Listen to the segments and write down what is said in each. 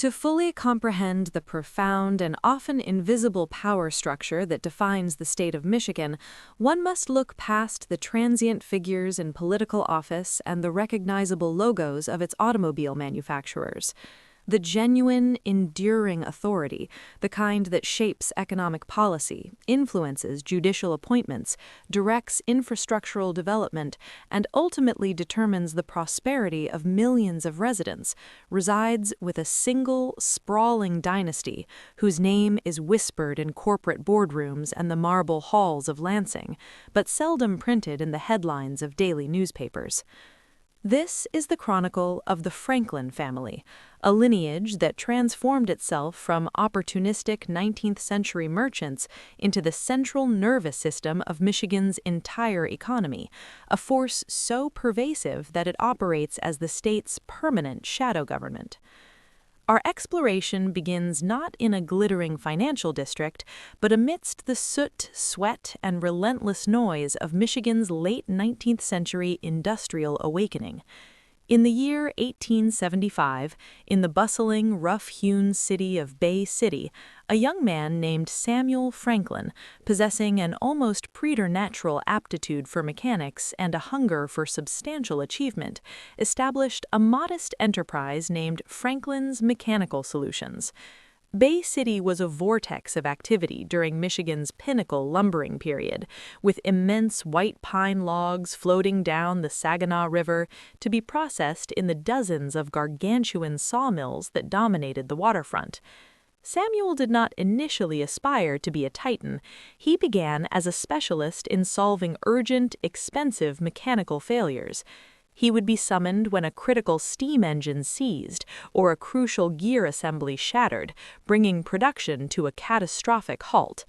To fully comprehend the profound and often invisible power structure that defines the state of Michigan, one must look past the transient figures in political office and the recognizable logos of its automobile manufacturers. The genuine, enduring authority, the kind that shapes economic policy, influences judicial appointments, directs infrastructural development, and ultimately determines the prosperity of millions of residents, resides with a single, sprawling dynasty whose name is whispered in corporate boardrooms and the marble halls of Lansing, but seldom printed in the headlines of daily newspapers. This is the chronicle of the Franklin family, a lineage that transformed itself from opportunistic 19th-century merchants into the central nervous system of Michigan's entire economy, a force so pervasive that it operates as the state's permanent shadow government. Our exploration begins not in a glittering financial district, but amidst the soot, sweat, and relentless noise of Michigan's late 19th century industrial awakening. In the year 1875, in the bustling, rough-hewn city of Bay City, a young man named Samuel Franklin, possessing an almost preternatural aptitude for mechanics and a hunger for substantial achievement, established a modest enterprise named Franklin's Mechanical Solutions. Bay City was a vortex of activity during Michigan's pinnacle lumbering period, with immense white pine logs floating down the Saginaw River to be processed in the dozens of gargantuan sawmills that dominated the waterfront. Samuel did not initially aspire to be a titan. He began as a specialist in solving urgent, expensive mechanical failures. He would be summoned when a critical steam engine seized or a crucial gear assembly shattered, bringing production to a catastrophic halt.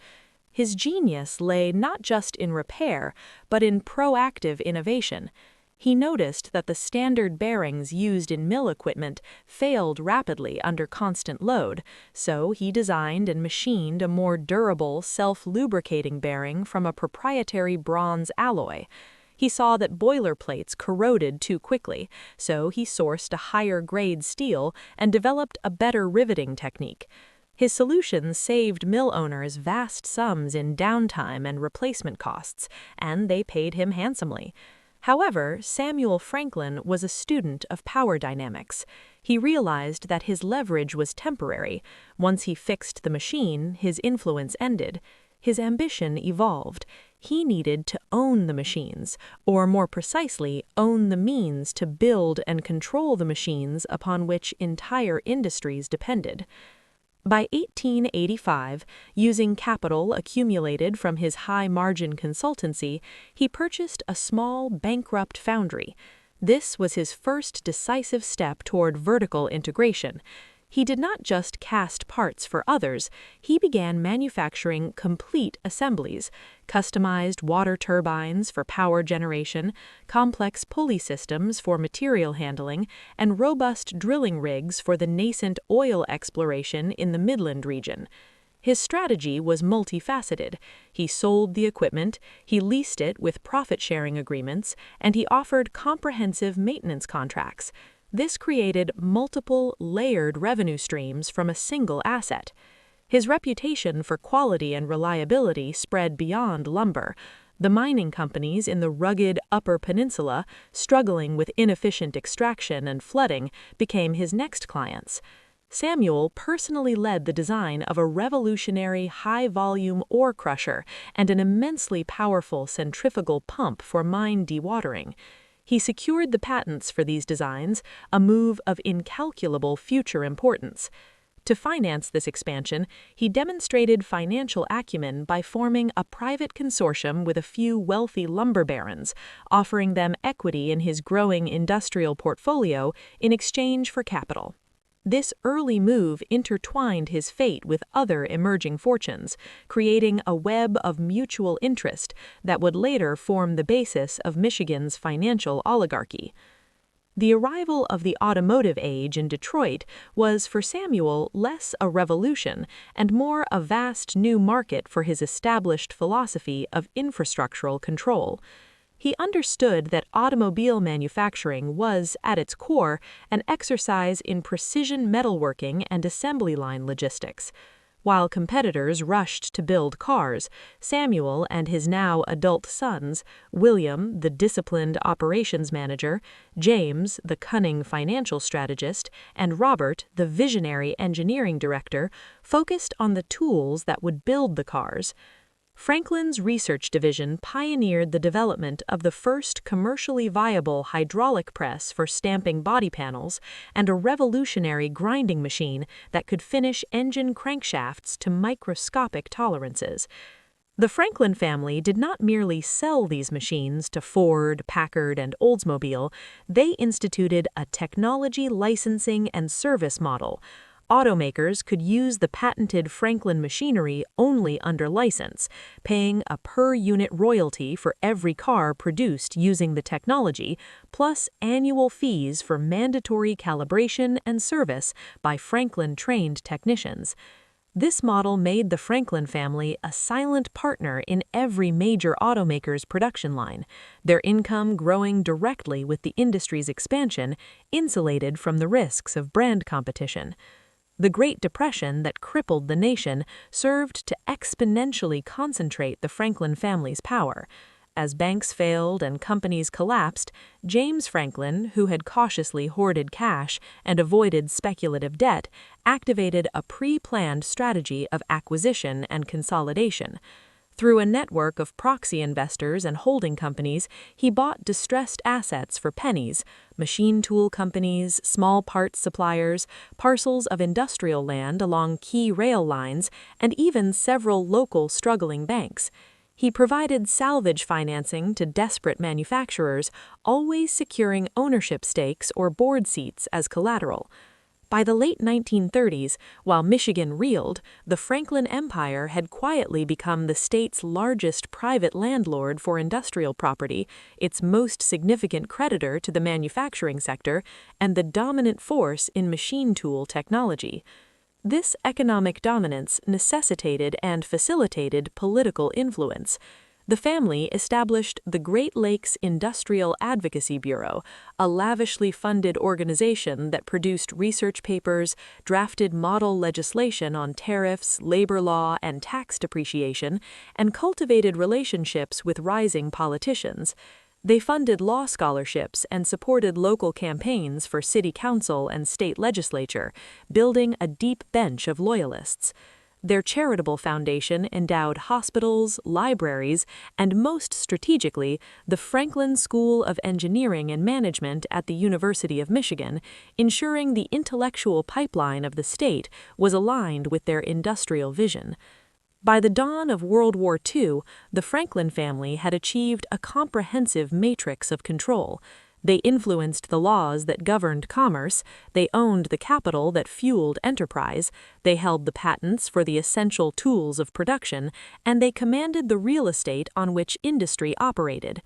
His genius lay not just in repair, but in proactive innovation. He noticed that the standard bearings used in mill equipment failed rapidly under constant load, so he designed and machined a more durable, self-lubricating bearing from a proprietary bronze alloy. He saw that boiler plates corroded too quickly, so he sourced a higher-grade steel and developed a better riveting technique. His solutions saved mill owners vast sums in downtime and replacement costs, and they paid him handsomely. However, Samuel Franklin was a student of power dynamics. He realized that his leverage was temporary. Once he fixed the machine, his influence ended. His ambition evolved. He needed to own the machines, or more precisely, own the means to build and control the machines upon which entire industries depended. By 1885, using capital accumulated from his high-margin consultancy, he purchased a small, bankrupt foundry. This was his first decisive step toward vertical integration. He did not just cast parts for others, he began manufacturing complete assemblies, customized water turbines for power generation, complex pulley systems for material handling, and robust drilling rigs for the nascent oil exploration in the Midland region. His strategy was multifaceted. He sold the equipment, he leased it with profit-sharing agreements, and he offered comprehensive maintenance contracts. This created multiple, layered revenue streams from a single asset. His reputation for quality and reliability spread beyond lumber. The mining companies in the rugged Upper Peninsula, struggling with inefficient extraction and flooding, became his next clients. Samuel personally led the design of a revolutionary high-volume ore crusher and an immensely powerful centrifugal pump for mine dewatering. He secured the patents for these designs, a move of incalculable future importance. To finance this expansion, he demonstrated financial acumen by forming a private consortium with a few wealthy lumber barons, offering them equity in his growing industrial portfolio in exchange for capital. This early move intertwined his fate with other emerging fortunes, creating a web of mutual interest that would later form the basis of Michigan's financial oligarchy. The arrival of the automotive age in Detroit was for Samuel less a revolution and more a vast new market for his established philosophy of infrastructural control. He understood that automobile manufacturing was, at its core, an exercise in precision metalworking and assembly line logistics. While competitors rushed to build cars, Samuel and his now adult sons, William, the disciplined operations manager, James, the cunning financial strategist, and Robert, the visionary engineering director, focused on the tools that would build the cars. Franklin's research division pioneered the development of the first commercially viable hydraulic press for stamping body panels and a revolutionary grinding machine that could finish engine crankshafts to microscopic tolerances. The Franklin family did not merely sell these machines to Ford, Packard, and Oldsmobile. They instituted a technology licensing and service model. Automakers could use the patented Franklin machinery only under license, paying a per-unit royalty for every car produced using the technology, plus annual fees for mandatory calibration and service by Franklin-trained technicians. This model made the Franklin family a silent partner in every major automaker's production line, their income growing directly with the industry's expansion, insulated from the risks of brand competition. The Great Depression that crippled the nation served to exponentially concentrate the Franklin family's power. As banks failed and companies collapsed, James Franklin, who had cautiously hoarded cash and avoided speculative debt, activated a pre-planned strategy of acquisition and consolidation. Through a network of proxy investors and holding companies, he bought distressed assets for pennies, machine tool companies, small parts suppliers, parcels of industrial land along key rail lines, and even several local struggling banks. He provided salvage financing to desperate manufacturers, always securing ownership stakes or board seats as collateral. By the late 1930s, while Michigan reeled, the Franklin Empire had quietly become the state's largest private landlord for industrial property, its most significant creditor to the manufacturing sector, and the dominant force in machine tool technology. This economic dominance necessitated and facilitated political influence. The family established the Great Lakes Industrial Advocacy Bureau, a lavishly funded organization that produced research papers, drafted model legislation on tariffs, labor law, and tax depreciation, and cultivated relationships with rising politicians. They funded law scholarships and supported local campaigns for city council and state legislature, building a deep bench of loyalists. Their charitable foundation endowed hospitals, libraries, and most strategically, the Franklin School of Engineering and Management at the University of Michigan, ensuring the intellectual pipeline of the state was aligned with their industrial vision. By the dawn of World War II, the Franklin family had achieved a comprehensive matrix of control. They influenced the laws that governed commerce, they owned the capital that fueled enterprise, they held the patents for the essential tools of production, and they commanded the real estate on which industry operated.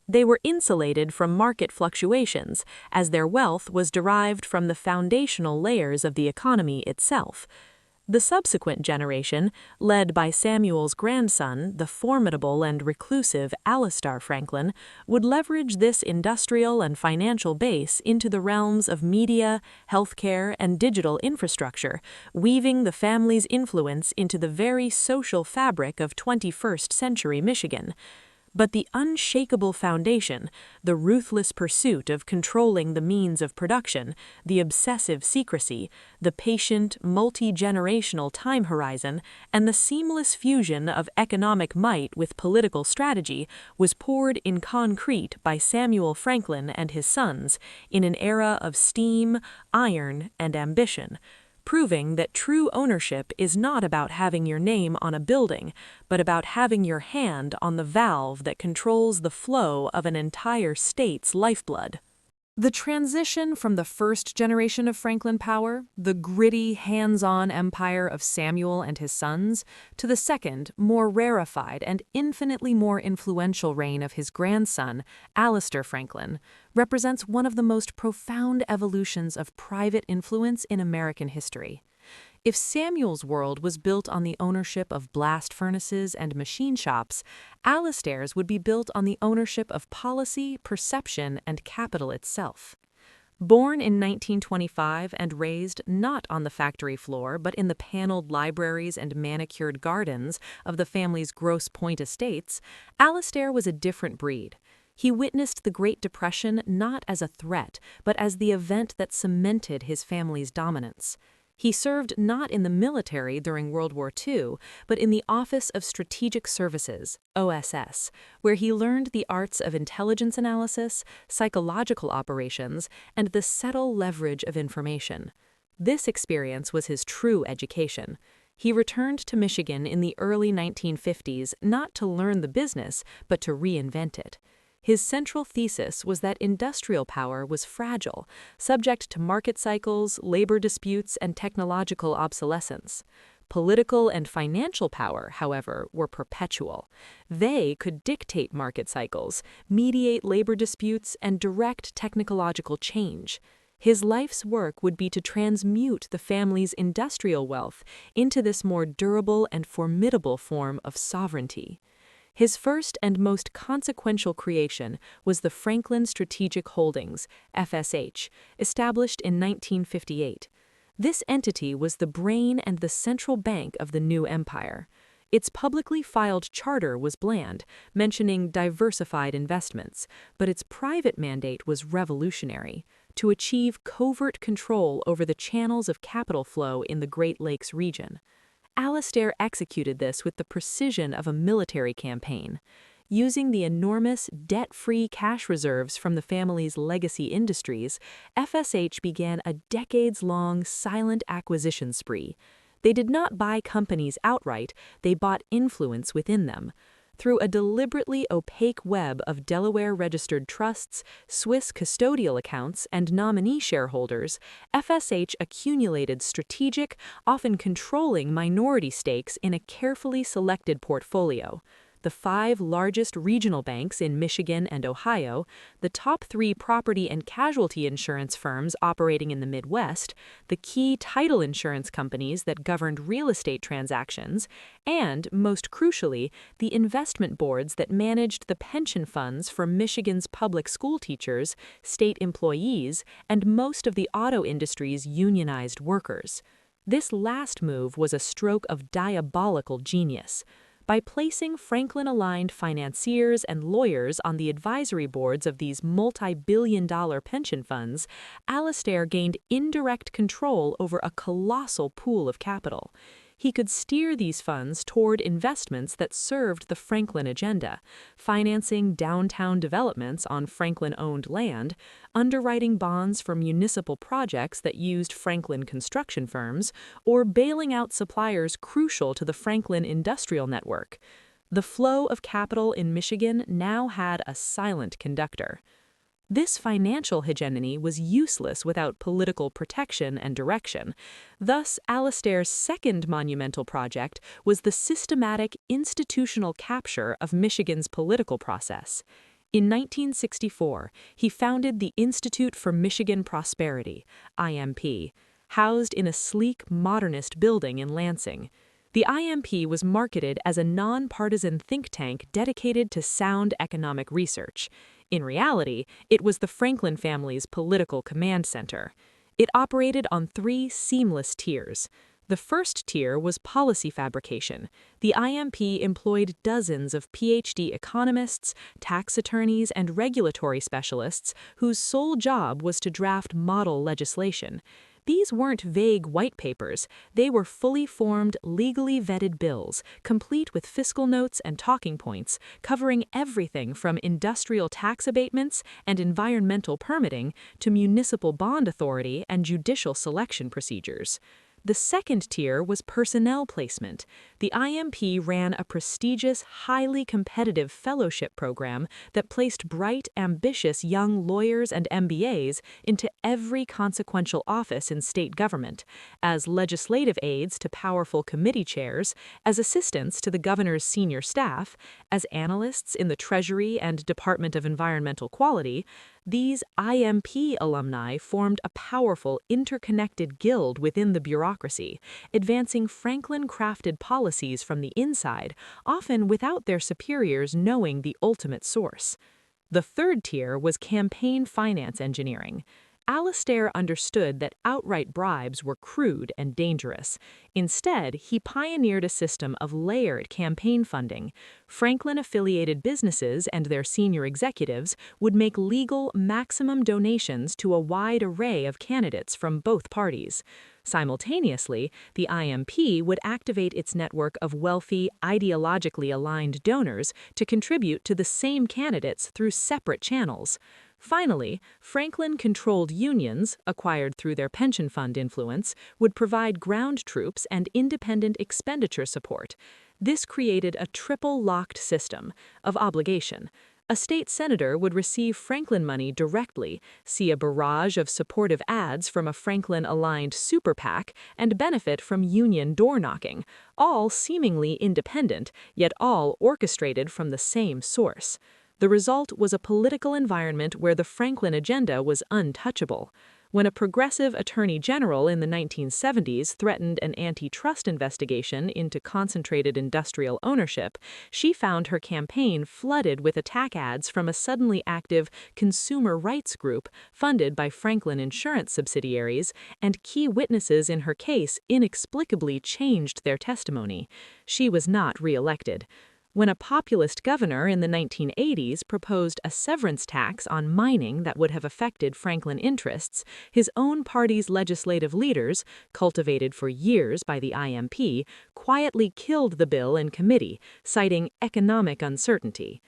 They were insulated from market fluctuations, as their wealth was derived from the foundational layers of the economy itself. The subsequent generation, led by Samuel's grandson, the formidable and reclusive Alistair Franklin, would leverage this industrial and financial base into the realms of media, healthcare, and digital infrastructure, weaving the family's influence into the very social fabric of 21st century Michigan. But the unshakable foundation, the ruthless pursuit of controlling the means of production, the obsessive secrecy, the patient, multi-generational time horizon, and the seamless fusion of economic might with political strategy was poured in concrete by Samuel Franklin and his sons in an era of steam, iron, and ambition, proving that true ownership is not about having your name on a building, but about having your hand on the valve that controls the flow of an entire state's lifeblood. The transition from the first generation of Franklin power, the gritty, hands-on empire of Samuel and his sons, to the second, more rarefied and infinitely more influential reign of his grandson, Alistair Franklin, represents one of the most profound evolutions of private influence in American history. If Samuel's world was built on the ownership of blast furnaces and machine shops, Alastair's would be built on the ownership of policy, perception, and capital itself. Born in 1925 and raised not on the factory floor but in the paneled libraries and manicured gardens of the family's Grosse Pointe estates, Alastair was a different breed. He witnessed the Great Depression not as a threat, but as the event that cemented his family's dominance. He served not in the military during World War II, but in the Office of Strategic Services, OSS, where he learned the arts of intelligence analysis, psychological operations, and the subtle leverage of information. This experience was his true education. He returned to Michigan in the early 1950s not to learn the business, but to reinvent it. His central thesis was that industrial power was fragile, subject to market cycles, labor disputes, and technological obsolescence. Political and financial power, however, were perpetual. They could dictate market cycles, mediate labor disputes, and direct technological change. His life's work would be to transmute the family's industrial wealth into this more durable and formidable form of sovereignty. His first and most consequential creation was the Franklin Strategic Holdings, FSH, established in 1958. This entity was the brain and the central bank of the new empire. Its publicly filed charter was bland, mentioning diversified investments, but its private mandate was revolutionary: to achieve covert control over the channels of capital flow in the Great Lakes region. Alastair executed this with the precision of a military campaign. Using the enormous, debt-free cash reserves from the family's legacy industries, FSH began a decades-long silent acquisition spree. They did not buy companies outright, they bought influence within them. Through a deliberately opaque web of Delaware-registered trusts, Swiss custodial accounts, and nominee shareholders, FSH accumulated strategic, often controlling minority stakes in a carefully selected portfolio. The 5 largest regional banks in Michigan and Ohio, the top 3 property and casualty insurance firms operating in the Midwest, the key title insurance companies that governed real estate transactions, and, most crucially, the investment boards that managed the pension funds for Michigan's public school teachers, state employees, and most of the auto industry's unionized workers. This last move was a stroke of diabolical genius. By placing Franklin-aligned financiers and lawyers on the advisory boards of these multi-billion-dollar pension funds, Alastair gained indirect control over a colossal pool of capital. He could steer these funds toward investments that served the Franklin agenda, financing downtown developments on Franklin-owned land, underwriting bonds for municipal projects that used Franklin construction firms, or bailing out suppliers crucial to the Franklin industrial network. The flow of capital in Michigan now had a silent conductor. This financial hegemony was useless without political protection and direction. Thus, Alastair's second monumental project was the systematic institutional capture of Michigan's political process. In 1964, he founded the Institute for Michigan Prosperity, IMP, housed in a sleek, modernist building in Lansing. The IMP was marketed as a nonpartisan think tank dedicated to sound economic research. In reality, it was the Franklin family's political command center. It operated on 3 seamless tiers. The first tier was policy fabrication. The IMP employed dozens of PhD economists, tax attorneys, and regulatory specialists whose sole job was to draft model legislation. These weren't vague white papers, they were fully formed, legally vetted bills, complete with fiscal notes and talking points, covering everything from industrial tax abatements and environmental permitting to municipal bond authority and judicial selection procedures. The second tier was personnel placement. The IMP ran a prestigious, highly competitive fellowship program that placed bright, ambitious young lawyers and MBAs into every consequential office in state government, as legislative aides to powerful committee chairs, as assistants to the governor's senior staff, as analysts in the Treasury and Department of Environmental Quality. These IMP alumni formed a powerful, interconnected guild within the bureaucracy, advancing Franklin-crafted policies from the inside, often without their superiors knowing the ultimate source. The third tier was campaign finance engineering. Alastair understood that outright bribes were crude and dangerous. Instead, he pioneered a system of layered campaign funding. Franklin-affiliated businesses and their senior executives would make legal maximum donations to a wide array of candidates from both parties. Simultaneously, the IMP would activate its network of wealthy, ideologically aligned donors to contribute to the same candidates through separate channels. Finally, Franklin-controlled unions, acquired through their pension fund influence, would provide ground troops and independent expenditure support. This created a triple-locked system of obligation. A state senator would receive Franklin money directly, see a barrage of supportive ads from a Franklin-aligned super PAC, and benefit from union door-knocking, all seemingly independent, yet all orchestrated from the same source. The result was a political environment where the Franklin agenda was untouchable. When a progressive attorney general in the 1970s threatened an antitrust investigation into concentrated industrial ownership, she found her campaign flooded with attack ads from a suddenly active consumer rights group funded by Franklin insurance subsidiaries, and key witnesses in her case inexplicably changed their testimony. She was not re-elected. When a populist governor in the 1980s proposed a severance tax on mining that would have affected Franklin interests, his own party's legislative leaders, cultivated for years by the IMP, quietly killed the bill in committee, citing economic uncertainty.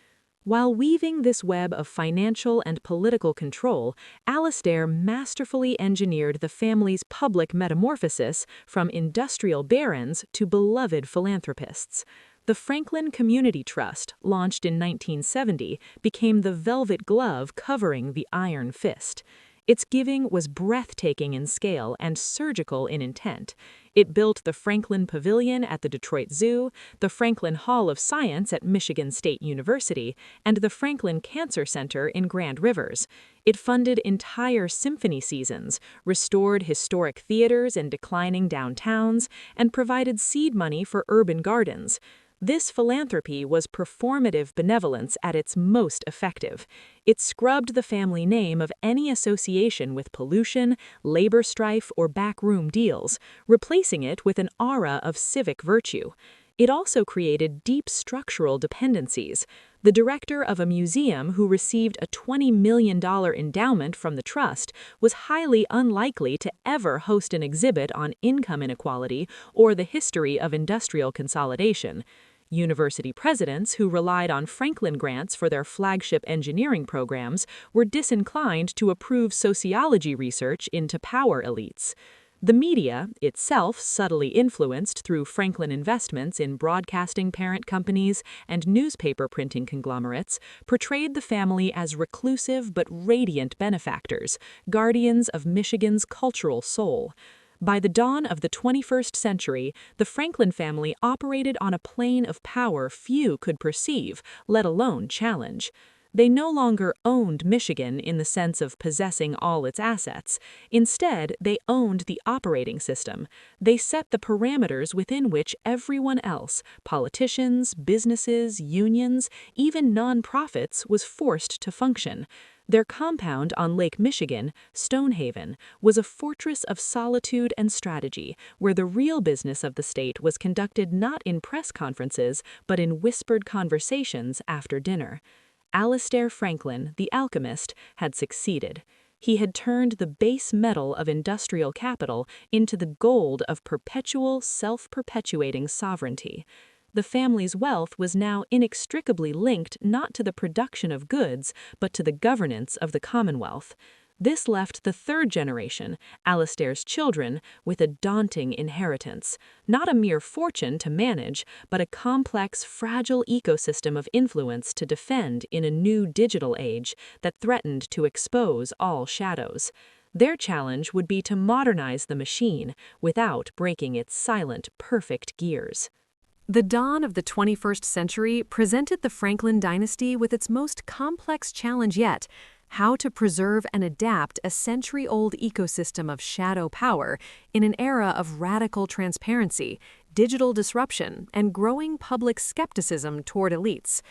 While weaving this web of financial and political control, Alastair masterfully engineered the family's public metamorphosis from industrial barons to beloved philanthropists. The Franklin Community Trust, launched in 1970, became the velvet glove covering the iron fist. Its giving was breathtaking in scale and surgical in intent. It built the Franklin Pavilion at the Detroit Zoo, the Franklin Hall of Science at Michigan State University, and the Franklin Cancer Center in Grand Rivers. It funded entire symphony seasons, restored historic theaters in declining downtowns, and provided seed money for urban gardens. This philanthropy was performative benevolence at its most effective. It scrubbed the family name of any association with pollution, labor strife, or backroom deals, replacing it with an aura of civic virtue. It also created deep structural dependencies. The director of a museum who received a $20 million endowment from the trust was highly unlikely to ever host an exhibit on income inequality or the history of industrial consolidation. University presidents who relied on Franklin grants for their flagship engineering programs were disinclined to approve sociology research into power elites. The media, itself subtly influenced through Franklin investments in broadcasting parent companies and newspaper printing conglomerates, portrayed the family as reclusive but radiant benefactors, guardians of Michigan's cultural soul. By the dawn of the 21st century, the Franklin family operated on a plane of power few could perceive, let alone challenge. They no longer owned Michigan in the sense of possessing all its assets. Instead, they owned the operating system. They set the parameters within which everyone else, politicians, businesses, unions, even nonprofits, was forced to function. Their compound on Lake Michigan, Stonehaven, was a fortress of solitude and strategy, where the real business of the state was conducted not in press conferences, but in whispered conversations after dinner. Alastair Franklin, the alchemist, had succeeded. He had turned the base metal of industrial capital into the gold of perpetual, self-perpetuating sovereignty. The family's wealth was now inextricably linked not to the production of goods, but to the governance of the Commonwealth. This left the third generation, Alastair's children, with a daunting inheritance. Not a mere fortune to manage, but a complex, fragile ecosystem of influence to defend in a new digital age that threatened to expose all shadows. Their challenge would be to modernize the machine without breaking its silent, perfect gears. The dawn of the 21st century presented the Franklin dynasty with its most complex challenge yet: how to preserve and adapt a century-old ecosystem of shadow power in an era of radical transparency, digital disruption, and growing public skepticism toward elites.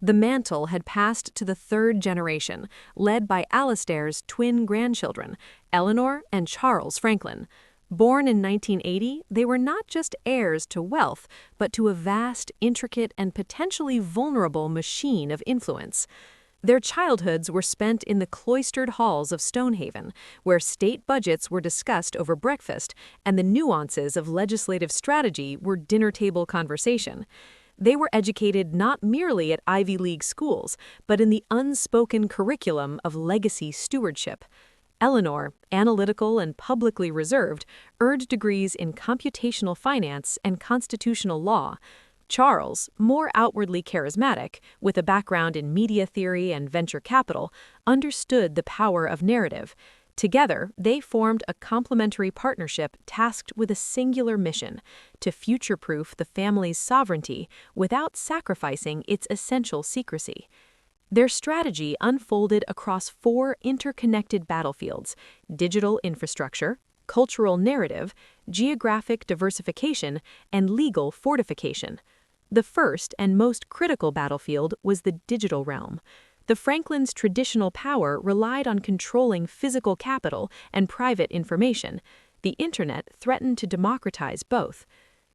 The mantle had passed to the third generation, led by Alastair's twin grandchildren, Eleanor and Charles Franklin. Born in 1980, they were not just heirs to wealth, but to a vast, intricate, and potentially vulnerable machine of influence. Their childhoods were spent in the cloistered halls of Stonehaven, where state budgets were discussed over breakfast and the nuances of legislative strategy were dinner-table conversation. They were educated not merely at Ivy League schools, but in the unspoken curriculum of legacy stewardship. Eleanor, analytical and publicly reserved, earned degrees in computational finance and constitutional law. Charles, more outwardly charismatic, with a background in media theory and venture capital, understood the power of narrative. Together, they formed a complementary partnership tasked with a singular mission: to future-proof the family's sovereignty without sacrificing its essential secrecy. Their strategy unfolded across four interconnected battlefields: digital infrastructure, cultural narrative, geographic diversification, and legal fortification. The first and most critical battlefield was the digital realm. The Franklins' traditional power relied on controlling physical capital and private information. The Internet threatened to democratize both.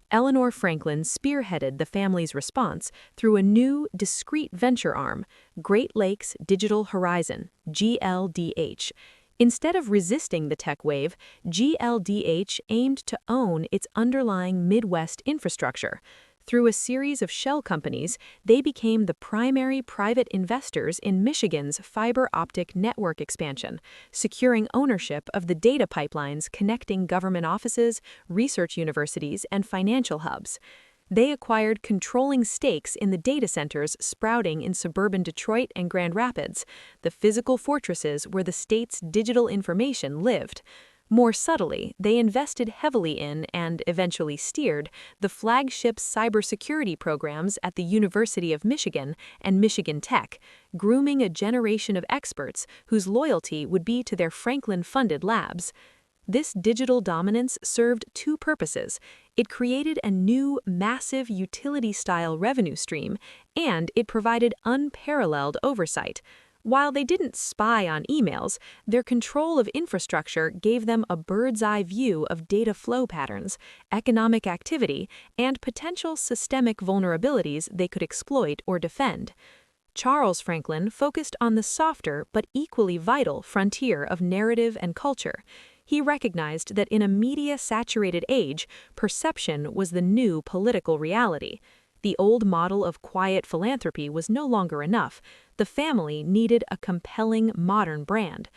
Eleanor Franklin spearheaded the family's response through a new, discrete venture arm, Great Lakes Digital Horizon, GLDH. Instead of resisting the tech wave, GLDH aimed to own its underlying Midwest infrastructure. Through a series of shell companies, they became the primary private investors in Michigan's fiber optic network expansion, securing ownership of the data pipelines connecting government offices, research universities, and financial hubs. They acquired controlling stakes in the data centers sprouting in suburban Detroit and Grand Rapids, the physical fortresses where the state's digital information lived. More subtly, they invested heavily in and eventually steered the flagship cybersecurity programs at the University of Michigan and Michigan Tech, grooming a generation of experts whose loyalty would be to their Franklin-funded labs. This digital dominance served two purposes. It created a new, massive utility-style revenue stream, and it provided unparalleled oversight. While they didn't spy on emails, their control of infrastructure gave them a bird's-eye view of data flow patterns, economic activity, and potential systemic vulnerabilities they could exploit or defend. Charles Franklin focused on the softer but equally vital frontier of narrative and culture. He recognized that in a media-saturated age, perception was the new political reality. The old model of quiet philanthropy was no longer enough. The family needed a compelling, modern brand.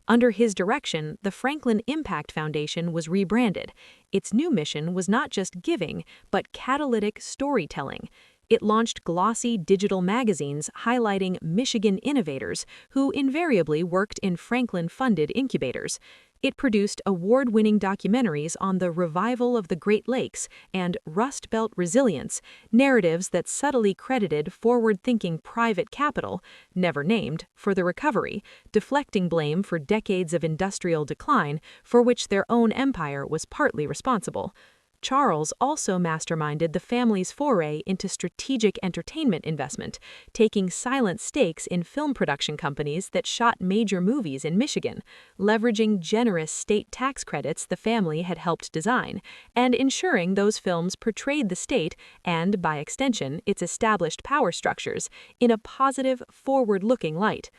Under his direction, the Franklin Impact Foundation was rebranded. Its new mission was not just giving, but catalytic storytelling. It launched glossy digital magazines highlighting Michigan innovators who invariably worked in Franklin-funded incubators. It produced award-winning documentaries on the revival of the Great Lakes and Rust Belt resilience, narratives that subtly credited forward-thinking private capital, never named, for the recovery, deflecting blame for decades of industrial decline for which their own empire was partly responsible. Charles also masterminded the family's foray into strategic entertainment investment, taking silent stakes in film production companies that shot major movies in Michigan, leveraging generous state tax credits the family had helped design, and ensuring those films portrayed the state and, by extension, its established power structures in a positive, forward-looking light.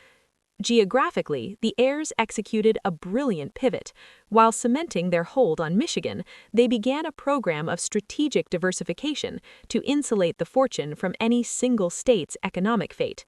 Geographically, the heirs executed a brilliant pivot. While cementing their hold on Michigan, they began a program of strategic diversification to insulate the fortune from any single state's economic fate.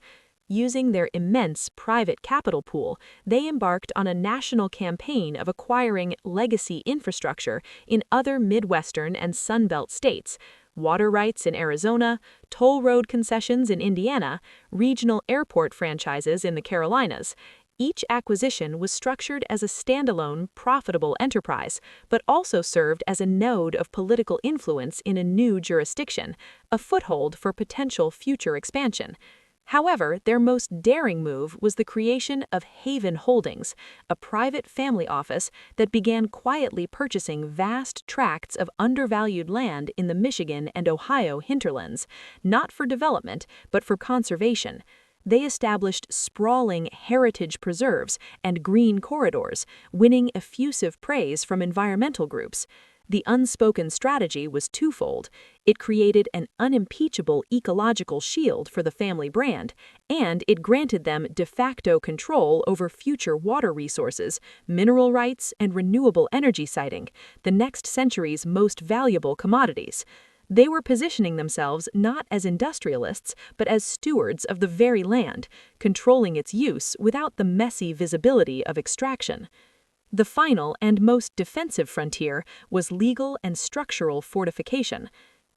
Using their immense private capital pool, they embarked on a national campaign of acquiring legacy infrastructure in other Midwestern and Sunbelt states, water rights in Arizona, toll road concessions in Indiana, regional airport franchises in the Carolinas. Each acquisition was structured as a standalone, profitable enterprise, but also served as a node of political influence in a new jurisdiction, a foothold for potential future expansion. However, their most daring move was the creation of Haven Holdings, a private family office that began quietly purchasing vast tracts of undervalued land in the Michigan and Ohio hinterlands, not for development, but for conservation. They established sprawling heritage preserves and green corridors, winning effusive praise from environmental groups. The unspoken strategy was twofold. It created an unimpeachable ecological shield for the family brand, and it granted them de facto control over future water resources, mineral rights, and renewable energy siting, the next century's most valuable commodities. They were positioning themselves not as industrialists, but as stewards of the very land, controlling its use without the messy visibility of extraction. The final and most defensive frontier was legal and structural fortification.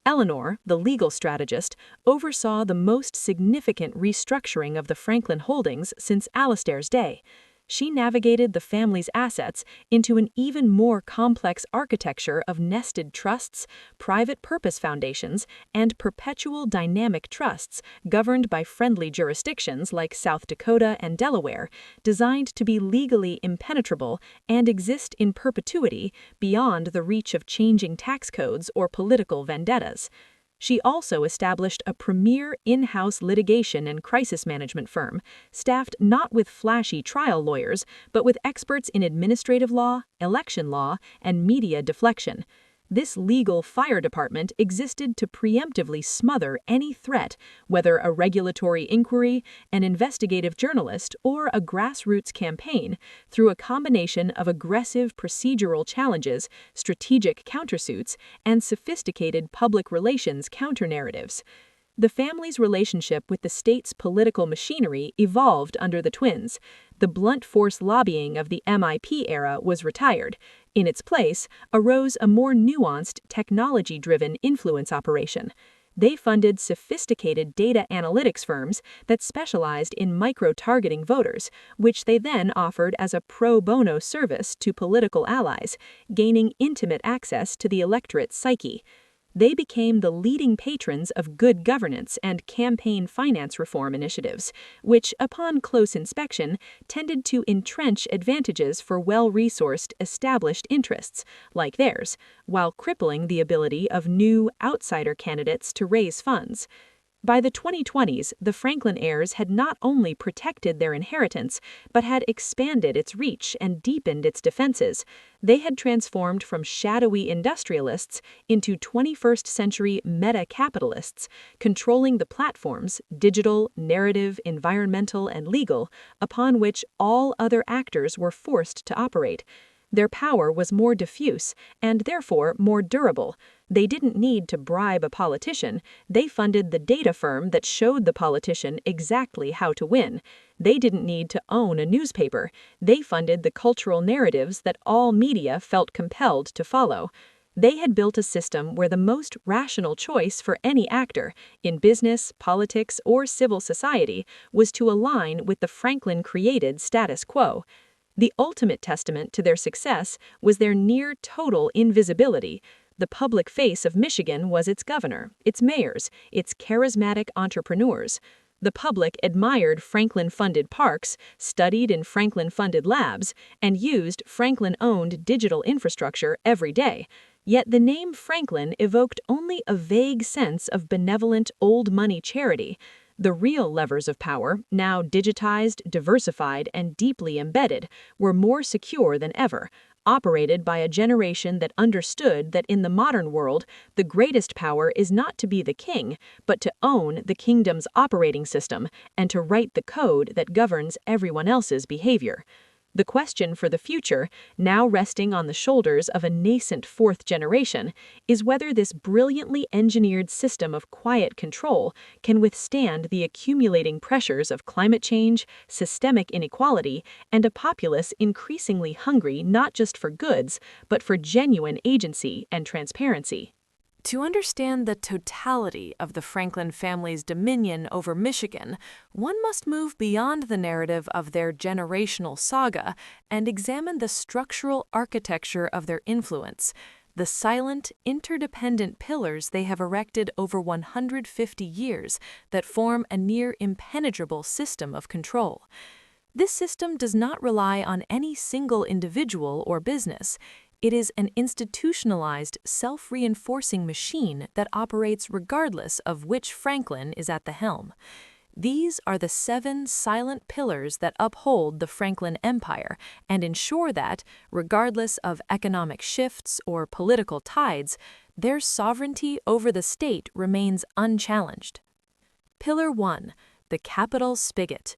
Eleanor, the legal strategist, oversaw the most significant restructuring of the Franklin holdings since Alastair's day. She navigated the family's assets into an even more complex architecture of nested trusts, private purpose foundations, and perpetual dynamic trusts governed by friendly jurisdictions like South Dakota and Delaware, designed to be legally impenetrable and exist in perpetuity beyond the reach of changing tax codes or political vendettas. She also established a premier in-house litigation and crisis management firm, staffed not with flashy trial lawyers, but with experts in administrative law, election law, and media deflection. This legal fire department existed to preemptively smother any threat, whether a regulatory inquiry, an investigative journalist, or a grassroots campaign, through a combination of aggressive procedural challenges, strategic countersuits, and sophisticated public relations counter-narratives. The family's relationship with the state's political machinery evolved under the twins. The blunt force lobbying of the MIP era was retired. In its place arose a more nuanced, technology-driven influence operation. They funded sophisticated data analytics firms that specialized in micro-targeting voters, which they then offered as a pro bono service to political allies, gaining intimate access to the electorate's psyche. They became the leading patrons of good governance and campaign finance reform initiatives, which, upon close inspection, tended to entrench advantages for well-resourced, established interests, like theirs, while crippling the ability of new, outsider candidates to raise funds. By the 2020s, the Franklin heirs had not only protected their inheritance, but had expanded its reach and deepened its defenses. They had transformed from shadowy industrialists into 21st century meta-capitalists, controlling the platforms, digital, narrative, environmental, and legal, upon which all other actors were forced to operate. Their power was more diffuse and therefore more durable. They didn't need to bribe a politician. They funded the data firm that showed the politician exactly how to win. They didn't need to own a newspaper. They funded the cultural narratives that all media felt compelled to follow. They had built a system where the most rational choice for any actor, in business, politics, or civil society, was to align with the Franklin-created status quo. The ultimate testament to their success was their near-total invisibility. The public face of Michigan was its governor, its mayors, its charismatic entrepreneurs. The public admired Franklin-funded parks, studied in Franklin-funded labs, and used Franklin-owned digital infrastructure every day. Yet the name Franklin evoked only a vague sense of benevolent old-money charity. The real levers of power, now digitized, diversified, and deeply embedded, were more secure than ever, operated by a generation that understood that in the modern world, the greatest power is not to be the king, but to own the kingdom's operating system and to write the code that governs everyone else's behavior. The question for the future, now resting on the shoulders of a nascent fourth generation, is whether this brilliantly engineered system of quiet control can withstand the accumulating pressures of climate change, systemic inequality, and a populace increasingly hungry not just for goods, but for genuine agency and transparency. To understand the totality of the Franklin family's dominion over Michigan, one must move beyond the narrative of their generational saga and examine the structural architecture of their influence, the silent, interdependent pillars they have erected over 150 years that form a near impenetrable system of control. This system does not rely on any single individual or business. It is an institutionalized, self-reinforcing machine that operates regardless of which Franklin is at the helm. These are the 7 silent pillars that uphold the Franklin Empire and ensure that, regardless of economic shifts or political tides, their sovereignty over the state remains unchallenged. Pillar 1. The capital spigot.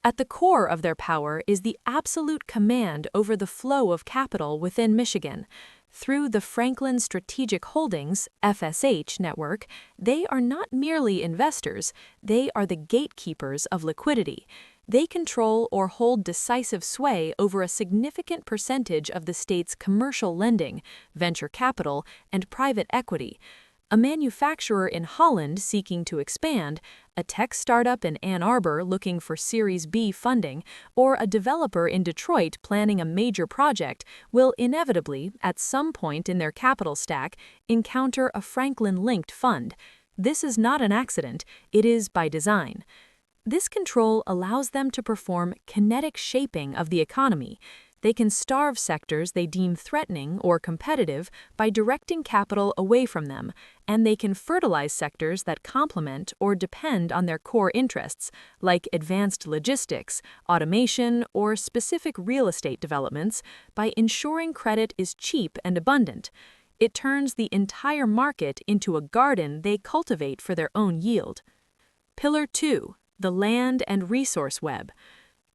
At the core of their power is the absolute command over the flow of capital within Michigan. Through the Franklin Strategic Holdings (FSH) network, they are not merely investors, they are the gatekeepers of liquidity. They control or hold decisive sway over a significant percentage of the state's commercial lending, venture capital, and private equity. A manufacturer in Holland seeking to expand, a tech startup in Ann Arbor looking for Series B funding, or a developer in Detroit planning a major project will inevitably, at some point in their capital stack, encounter a Franklin-linked fund. This is not an accident, it is by design. This control allows them to perform kinetic shaping of the economy. They can starve sectors they deem threatening or competitive by directing capital away from them, and they can fertilize sectors that complement or depend on their core interests, like advanced logistics, automation, or specific real estate developments, by ensuring credit is cheap and abundant. It turns the entire market into a garden they cultivate for their own yield. Pillar 2. The land and resource web.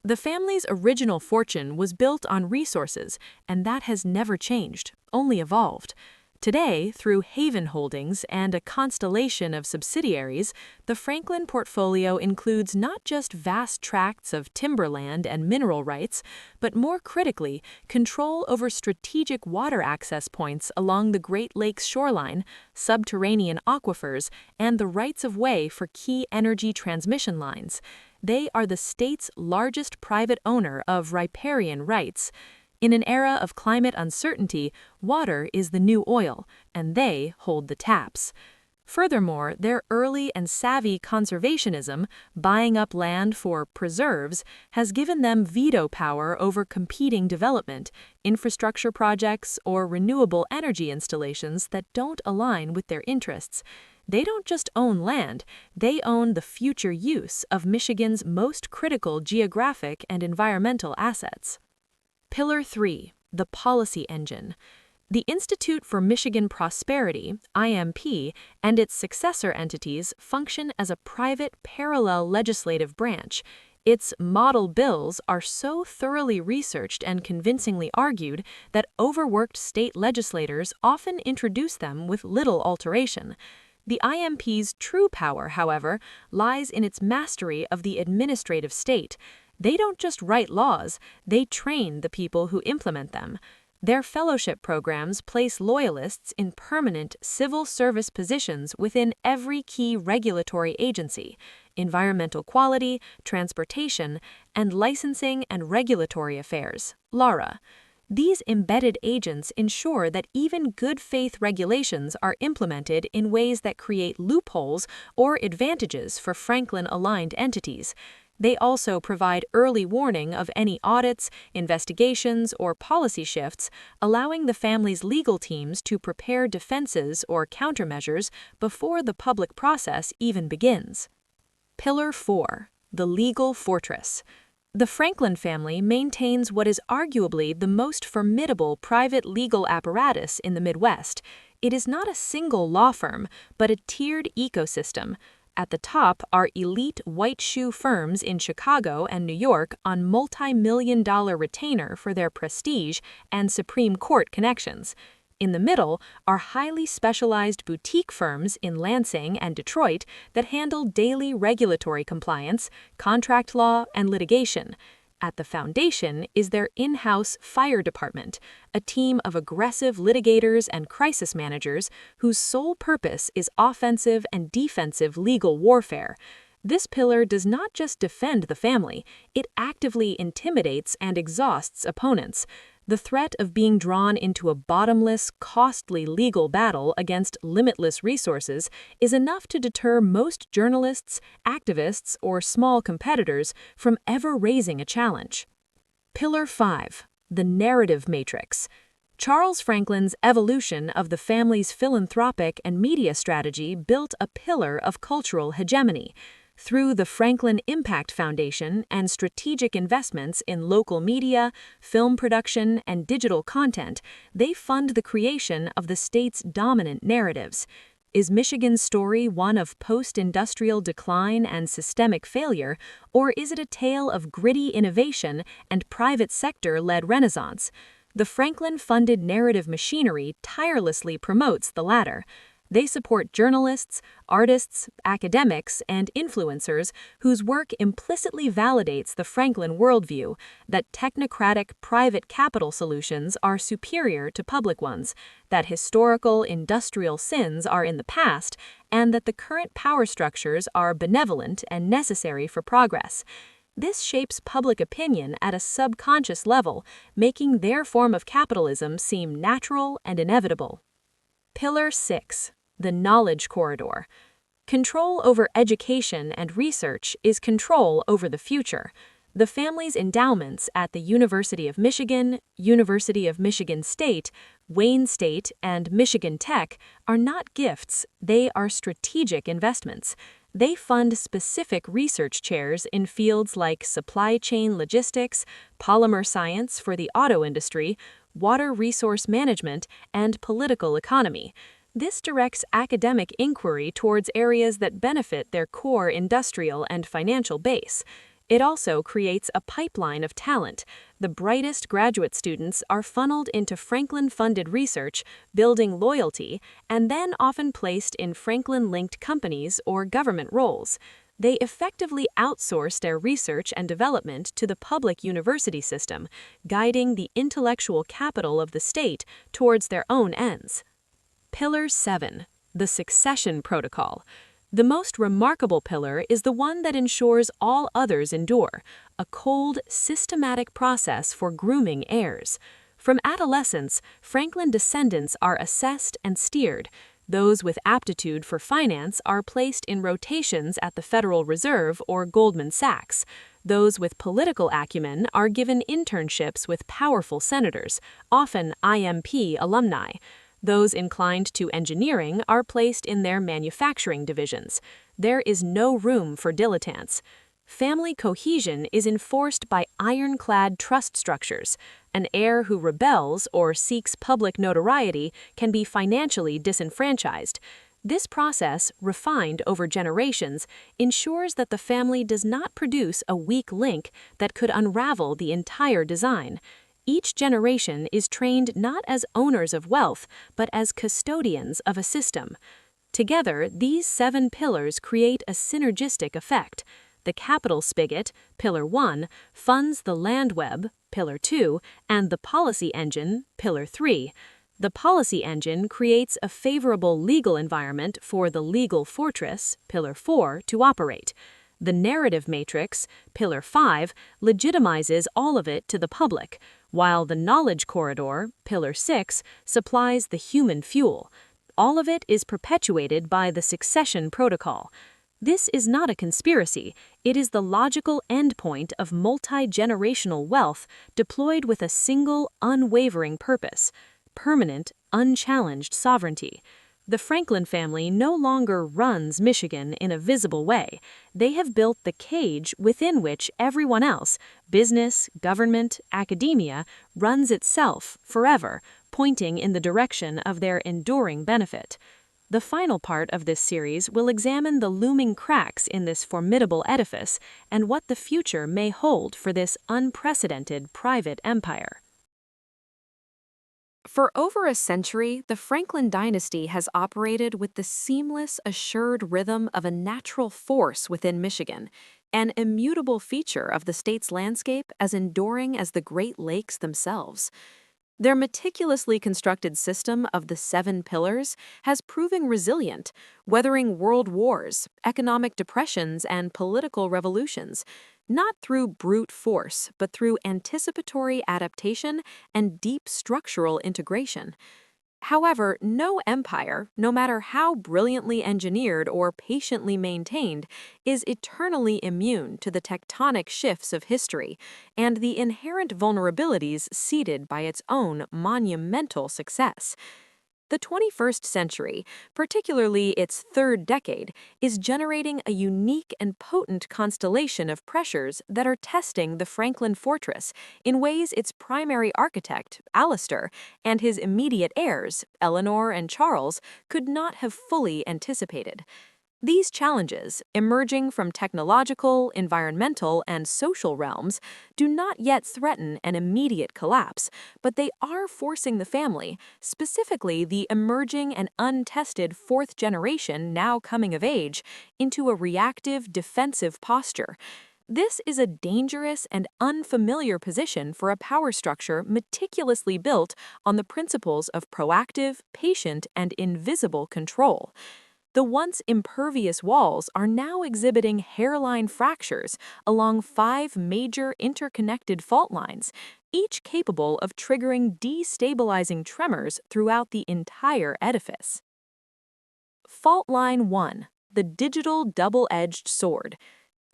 The family's original fortune was built on resources, and that has never changed, only evolved. Today, through Haven Holdings and a constellation of subsidiaries, the Franklin portfolio includes not just vast tracts of timberland and mineral rights, but more critically, control over strategic water access points along the Great Lakes shoreline, subterranean aquifers, and the rights-of-way for key energy transmission lines. They are the state's largest private owner of riparian rights. In an era of climate uncertainty, water is the new oil, and they hold the taps. Furthermore, their early and savvy conservationism, buying up land for preserves, has given them veto power over competing development, infrastructure projects, or renewable energy installations that don't align with their interests. They don't just own land, they own the future use of Michigan's most critical geographic and environmental assets. Pillar 3. The policy engine. The Institute for Michigan Prosperity, IMP, and its successor entities function as a private parallel legislative branch. Its model bills are so thoroughly researched and convincingly argued that overworked state legislators often introduce them with little alteration. The IMP's true power, however, lies in its mastery of the administrative state. They don't just write laws, they train the people who implement them. Their fellowship programs place loyalists in permanent civil service positions within every key regulatory agency: environmental quality, transportation, and licensing and regulatory affairs, LARA. These embedded agents ensure that even good faith regulations are implemented in ways that create loopholes or advantages for Franklin-aligned entities. They also provide early warning of any audits, investigations, or policy shifts, allowing the family's legal teams to prepare defenses or countermeasures before the public process even begins. Pillar 4. The legal fortress. The Franklin family maintains what is arguably the most formidable private legal apparatus in the Midwest. It is not a single law firm, but a tiered ecosystem. At the top are elite white shoe firms in Chicago and New York on multi-million-dollar retainer for their prestige and Supreme Court connections. In the middle are highly specialized boutique firms in Lansing and Detroit that handle daily regulatory compliance, contract law, and litigation. At the foundation is their in-house fire department, a team of aggressive litigators and crisis managers whose sole purpose is offensive and defensive legal warfare. This pillar does not just defend the family, it actively intimidates and exhausts opponents. The threat of being drawn into a bottomless, costly legal battle against limitless resources is enough to deter most journalists, activists, or small competitors from ever raising a challenge. Pillar 5. The narrative matrix. Charles Franklin's evolution of the family's philanthropic and media strategy built a pillar of cultural hegemony. Through the Franklin Impact Foundation and strategic investments in local media, film production, and digital content, they fund the creation of the state's dominant narratives. Is Michigan's story one of post-industrial decline and systemic failure, or is it a tale of gritty innovation and private sector-led renaissance? The Franklin-funded narrative machinery tirelessly promotes the latter. They support journalists, artists, academics, and influencers whose work implicitly validates the Franklin worldview that technocratic private capital solutions are superior to public ones, that historical industrial sins are in the past, and that the current power structures are benevolent and necessary for progress. This shapes public opinion at a subconscious level, making their form of capitalism seem natural and inevitable. Pillar 6. The knowledge corridor. Control over education and research is control over the future. The family's endowments at the University of Michigan, University of Michigan State, Wayne State, and Michigan Tech are not gifts, they are strategic investments. They fund specific research chairs in fields like supply chain logistics, polymer science for the auto industry, water resource management, and political economy. This directs academic inquiry towards areas that benefit their core industrial and financial base. It also creates a pipeline of talent. The brightest graduate students are funneled into Franklin-funded research, building loyalty, and then often placed in Franklin-linked companies or government roles. They effectively outsource their research and development to the public university system, guiding the intellectual capital of the state towards their own ends. Pillar 7. The succession protocol. The most remarkable pillar is the one that ensures all others endure, a cold, systematic process for grooming heirs. From adolescence, Franklin descendants are assessed and steered. Those with aptitude for finance are placed in rotations at the Federal Reserve or Goldman Sachs. Those with political acumen are given internships with powerful senators, often IMP alumni. Those inclined to engineering are placed in their manufacturing divisions. There is no room for dilettantes. Family cohesion is enforced by ironclad trust structures. An heir who rebels or seeks public notoriety can be financially disenfranchised. This process, refined over generations, ensures that the family does not produce a weak link that could unravel the entire design. Each generation is trained not as owners of wealth, but as custodians of a system. Together, these 7 pillars create a synergistic effect. The capital spigot, Pillar 1, funds the land web, Pillar 2, and the policy engine, Pillar 3. The policy engine creates a favorable legal environment for the legal fortress, Pillar 4, to operate. The narrative matrix, Pillar 5, legitimizes all of it to the public, while the knowledge corridor, Pillar 6, supplies the human fuel. All of it is perpetuated by the succession protocol. This is not a conspiracy, it is the logical endpoint of multi-generational wealth deployed with a single, unwavering purpose: permanent, unchallenged sovereignty. The Franklin family no longer runs Michigan in a visible way. They have built the cage within which everyone else, business, government, academia, runs itself forever, pointing in the direction of their enduring benefit. The final part of this series will examine the looming cracks in this formidable edifice and what the future may hold for this unprecedented private empire. For over a century, the Franklin dynasty has operated with the seamless, assured rhythm of a natural force within Michigan. an immutable feature of the state's landscape as enduring as the Great Lakes themselves. Their meticulously constructed system of the 7 pillars has proven resilient, weathering world wars, economic depressions, and political revolutions, not through brute force, but through anticipatory adaptation and deep structural integration. However, no empire, no matter how brilliantly engineered or patiently maintained, is eternally immune to the tectonic shifts of history and the inherent vulnerabilities seeded by its own monumental success. The 21st century, particularly its third decade, is generating a unique and potent constellation of pressures that are testing the Franklin fortress in ways its primary architect, Alistair, and his immediate heirs, Eleanor and Charles, could not have fully anticipated. These challenges, emerging from technological, environmental, and social realms, do not yet threaten an immediate collapse, but they are forcing the family, specifically the emerging and untested fourth generation now coming of age, into a reactive, defensive posture. This is a dangerous and unfamiliar position for a power structure meticulously built on the principles of proactive, patient, and invisible control. The once impervious walls are now exhibiting hairline fractures along 5 major interconnected fault lines, each capable of triggering destabilizing tremors throughout the entire edifice. Fault Line 1. The Digital Double-Edged Sword.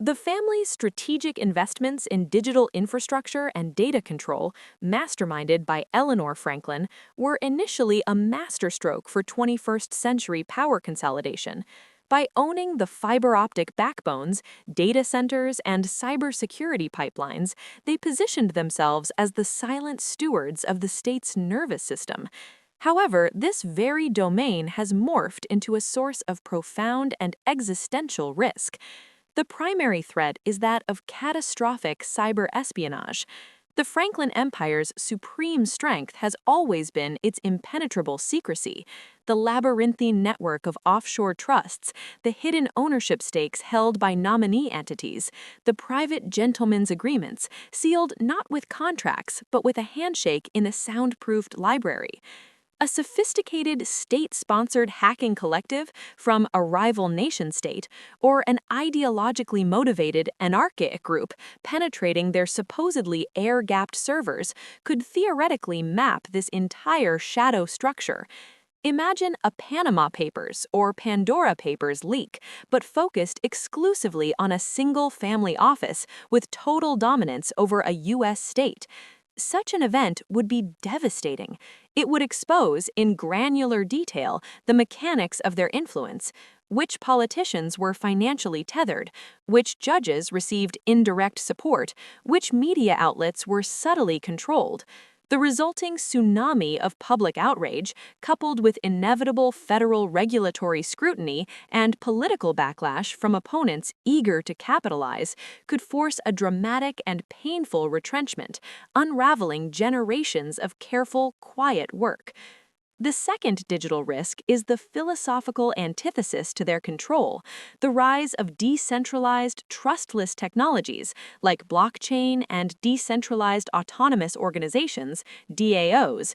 The family's strategic investments in digital infrastructure and data control, masterminded by Eleanor Franklin, were initially a masterstroke for 21st century power consolidation. By owning the fiber optic backbones, data centers, and cybersecurity pipelines, they positioned themselves as the silent stewards of the state's nervous system. However, this very domain has morphed into a source of profound and existential risk. The primary threat is that of catastrophic cyber espionage. The Franklin Empire's supreme strength has always been its impenetrable secrecy, the labyrinthine network of offshore trusts, the hidden ownership stakes held by nominee entities, the private gentlemen's agreements, sealed not with contracts but with a handshake in a soundproofed library. A sophisticated state-sponsored hacking collective from a rival nation-state, or an ideologically motivated anarchic group penetrating their supposedly air-gapped servers could theoretically map this entire shadow structure. Imagine a Panama Papers or Pandora Papers leak, but focused exclusively on a single family office with total dominance over a U.S. state. Such an event would be devastating. It would expose, in granular detail, the mechanics of their influence, which politicians were financially tethered, which judges received indirect support, which media outlets were subtly controlled. The resulting tsunami of public outrage, coupled with inevitable federal regulatory scrutiny and political backlash from opponents eager to capitalize, could force a dramatic and painful retrenchment, unraveling generations of careful, quiet work. The second digital risk is the philosophical antithesis to their control, the rise of decentralized, trustless technologies like blockchain and decentralized autonomous organizations, DAOs.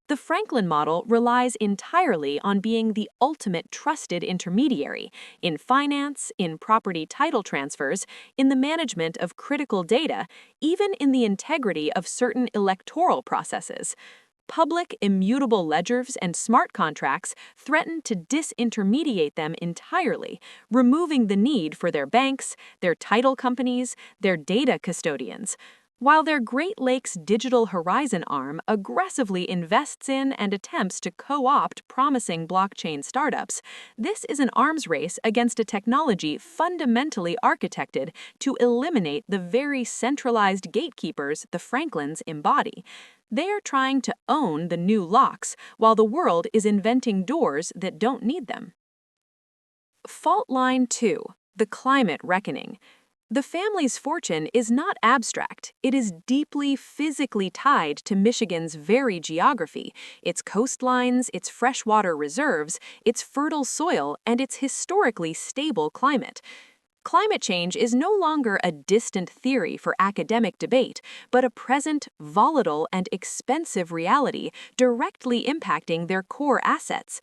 The Franklin model relies entirely on being the ultimate trusted intermediary in finance, in property title transfers, in the management of critical data, even in the integrity of certain electoral processes. Public, immutable ledgers and smart contracts threaten to disintermediate them entirely, removing the need for their banks, their title companies, their data custodians. While their Great Lakes Digital Horizon arm aggressively invests in and attempts to co-opt promising blockchain startups, this is an arms race against a technology fundamentally architected to eliminate the very centralized gatekeepers the Franklins embody. They are trying to own the new locks while the world is inventing doors that don't need them. Fault Line 2. The Climate Reckoning. The family's fortune is not abstract. It is deeply physically tied to Michigan's very geography, its coastlines, its freshwater reserves, its fertile soil, and its historically stable climate. Climate change is no longer a distant theory for academic debate, but a present, volatile, and expensive reality directly impacting their core assets.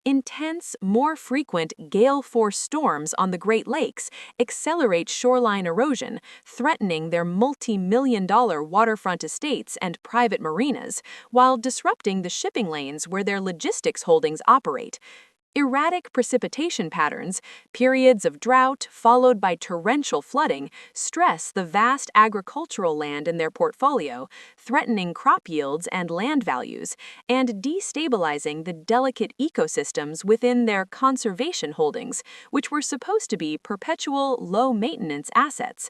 Intense, more frequent gale-force storms on the Great Lakes accelerate shoreline erosion, threatening their multi-million-dollar waterfront estates and private marinas, while disrupting the shipping lanes where their logistics holdings operate. Erratic precipitation patterns, periods of drought followed by torrential flooding, stress the vast agricultural land in their portfolio, threatening crop yields and land values, and destabilizing the delicate ecosystems within their conservation holdings, which were supposed to be perpetual, low-maintenance assets.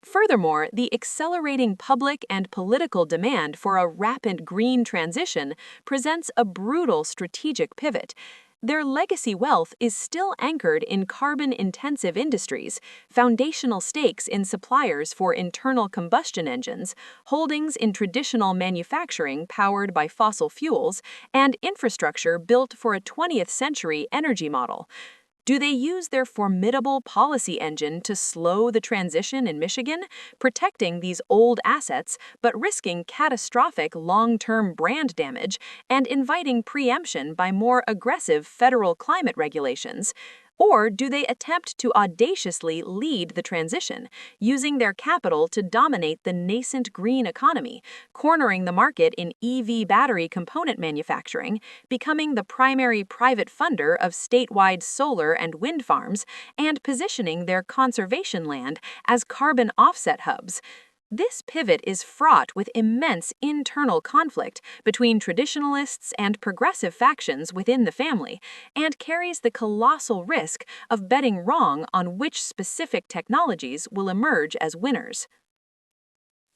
Furthermore, the accelerating public and political demand for a rapid green transition presents a brutal strategic pivot. Their legacy wealth is still anchored in carbon-intensive industries, foundational stakes in suppliers for internal combustion engines, holdings in traditional manufacturing powered by fossil fuels, and infrastructure built for a 20th century energy model. Do they use their formidable policy engine to slow the transition in Michigan, protecting these old assets but risking catastrophic long-term brand damage and inviting preemption by more aggressive federal climate regulations? Or do they attempt to audaciously lead the transition, using their capital to dominate the nascent green economy, cornering the market in EV battery component manufacturing, becoming the primary private funder of statewide solar and wind farms, and positioning their conservation land as carbon offset hubs? This pivot is fraught with immense internal conflict between traditionalists and progressive factions within the family, and carries the colossal risk of betting wrong on which specific technologies will emerge as winners.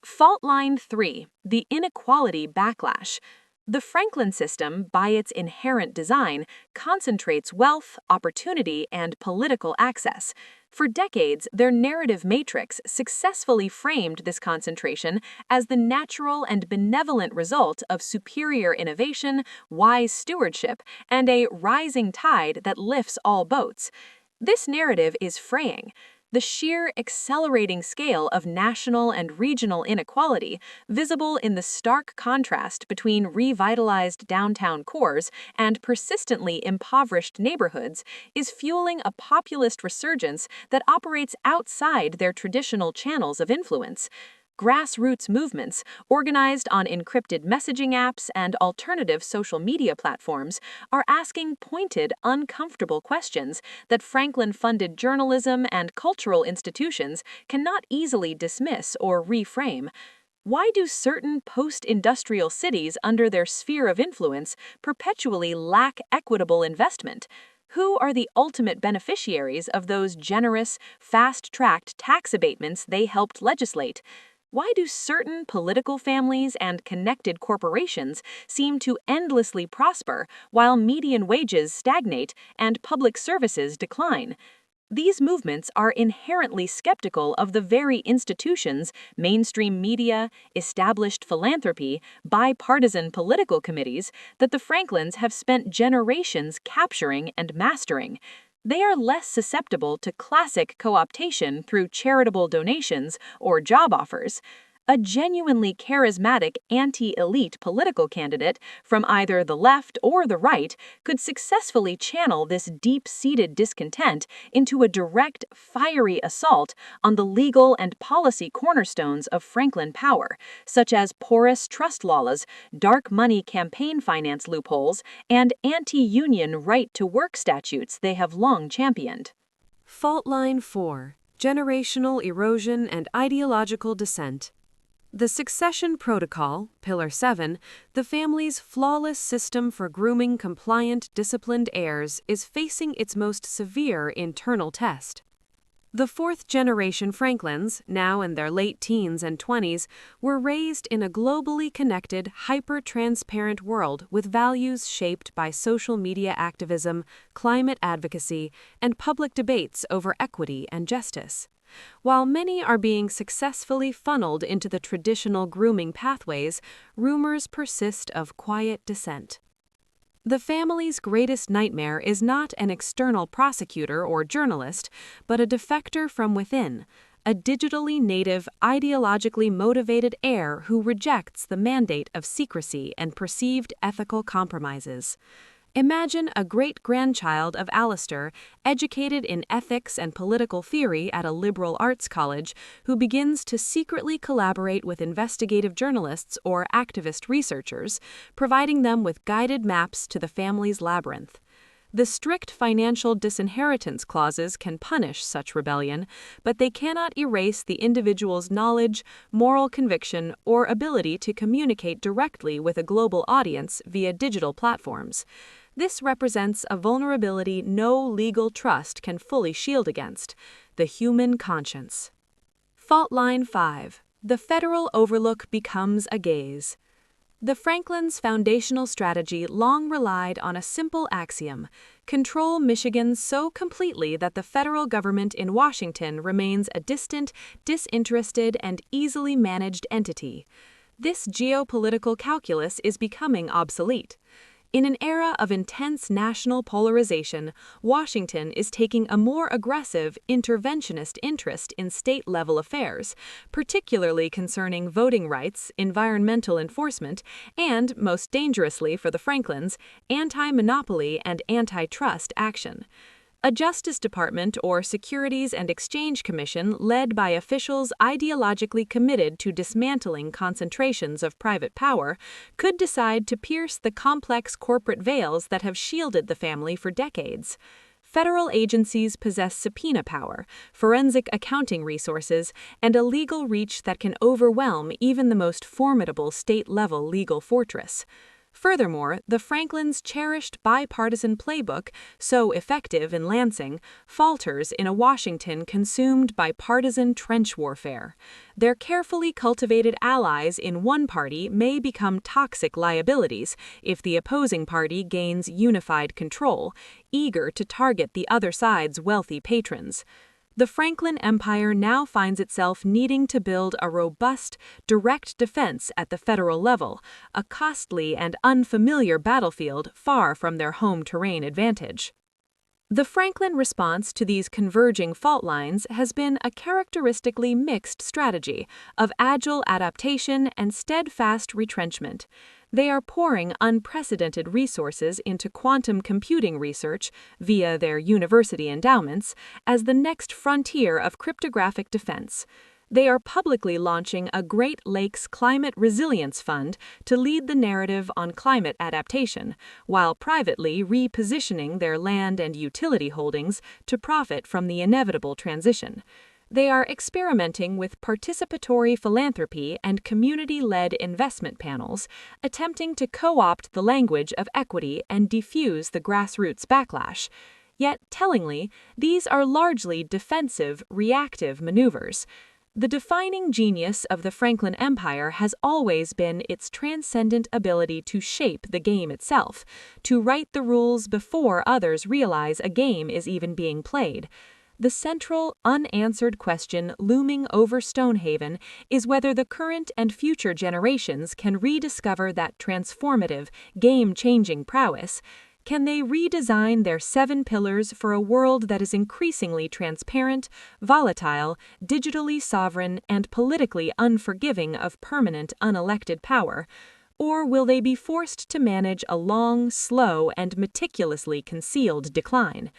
Fault Line 3: The Inequality Backlash. The Franklin system, by its inherent design, concentrates wealth, opportunity, and political access. For decades, their narrative matrix successfully framed this concentration as the natural and benevolent result of superior innovation, wise stewardship, and a rising tide that lifts all boats. This narrative is fraying. The sheer accelerating scale of national and regional inequality, visible in the stark contrast between revitalized downtown cores and persistently impoverished neighborhoods, is fueling a populist resurgence that operates outside their traditional channels of influence. Grassroots movements, organized on encrypted messaging apps and alternative social media platforms, are asking pointed, uncomfortable questions that Franklin-funded journalism and cultural institutions cannot easily dismiss or reframe. Why do certain post-industrial cities under their sphere of influence perpetually lack equitable investment? Who are the ultimate beneficiaries of those generous, fast-tracked tax abatements they helped legislate? Why do certain political families and connected corporations seem to endlessly prosper while median wages stagnate and public services decline? These movements are inherently skeptical of the very institutions, mainstream media, established philanthropy, bipartisan political committees that the Franklins have spent generations capturing and mastering. They are less susceptible to classic co-optation through charitable donations or job offers. A genuinely charismatic anti-elite political candidate from either the left or the right could successfully channel this deep-seated discontent into a direct, fiery assault on the legal and policy cornerstones of Franklin power, such as porous trust laws, dark money campaign finance loopholes, and anti-union right-to-work statutes they have long championed. Fault Line 4: Generational Erosion and Ideological Dissent. The Succession Protocol, Pillar 7, the family's flawless system for grooming compliant, disciplined heirs, is facing its most severe internal test. The fourth-generation Franklins, now in their late teens and 20s, were raised in a globally connected, hyper-transparent world with values shaped by social media activism, climate advocacy, and public debates over equity and justice. While many are being successfully funneled into the traditional grooming pathways, rumors persist of quiet dissent. The family's greatest nightmare is not an external prosecutor or journalist, but a defector from within, a digitally native, ideologically motivated heir who rejects the mandate of secrecy and perceived ethical compromises. Imagine a great-grandchild of Alistair, educated in ethics and political theory at a liberal arts college, who begins to secretly collaborate with investigative journalists or activist researchers, providing them with guided maps to the family's labyrinth. The strict financial disinheritance clauses can punish such rebellion, but they cannot erase the individual's knowledge, moral conviction, or ability to communicate directly with a global audience via digital platforms. This represents a vulnerability no legal trust can fully shield against: the human conscience. Fault line 5. The federal overlook becomes a gaze. The Franklins' foundational strategy long relied on a simple axiom: control Michigan so completely that the federal government in Washington remains a distant, disinterested, and easily managed entity. This geopolitical calculus is becoming obsolete. In an era of intense national polarization, Washington is taking a more aggressive, interventionist interest in state-level affairs, particularly concerning voting rights, environmental enforcement, and, most dangerously for the Franklins, anti-monopoly and antitrust action. A Justice Department or Securities and Exchange Commission led by officials ideologically committed to dismantling concentrations of private power could decide to pierce the complex corporate veils that have shielded the family for decades. Federal agencies possess subpoena power, forensic accounting resources, and a legal reach that can overwhelm even the most formidable state-level legal fortress. Furthermore, the Franklins' cherished bipartisan playbook, so effective in Lansing, falters in a Washington consumed by partisan trench warfare. Their carefully cultivated allies in one party may become toxic liabilities if the opposing party gains unified control, eager to target the other side's wealthy patrons. The Franklin Empire now finds itself needing to build a robust, direct defense at the federal level, a costly and unfamiliar battlefield far from their home terrain advantage. The Franklin response to these converging fault lines has been a characteristically mixed strategy of agile adaptation and steadfast retrenchment. They are pouring unprecedented resources into quantum computing research via their university endowments as the next frontier of cryptographic defense. They are publicly launching a Great Lakes Climate Resilience Fund to lead the narrative on climate adaptation, while privately repositioning their land and utility holdings to profit from the inevitable transition. They are experimenting with participatory philanthropy and community-led investment panels, attempting to co-opt the language of equity and defuse the grassroots backlash. Yet, tellingly, these are largely defensive, reactive maneuvers. The defining genius of the Franklin Empire has always been its transcendent ability to shape the game itself, to write the rules before others realize a game is even being played. The central, unanswered question looming over Stonehaven is whether the current and future generations can rediscover that transformative, game-changing prowess. Can they redesign their 7 pillars for a world that is increasingly transparent, volatile, digitally sovereign, and politically unforgiving of permanent unelected power? Or will they be forced to manage a long, slow, and meticulously concealed decline?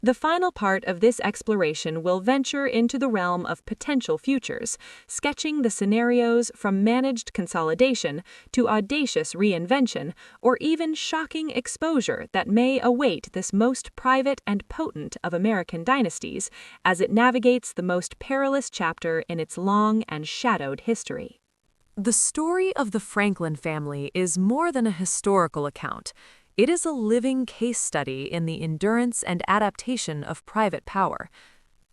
The final part of this exploration will venture into the realm of potential futures, sketching the scenarios from managed consolidation to audacious reinvention, or even shocking exposure that may await this most private and potent of American dynasties as it navigates the most perilous chapter in its long and shadowed history. The story of the Franklin family is more than a historical account. It is a living case study in the endurance and adaptation of private power.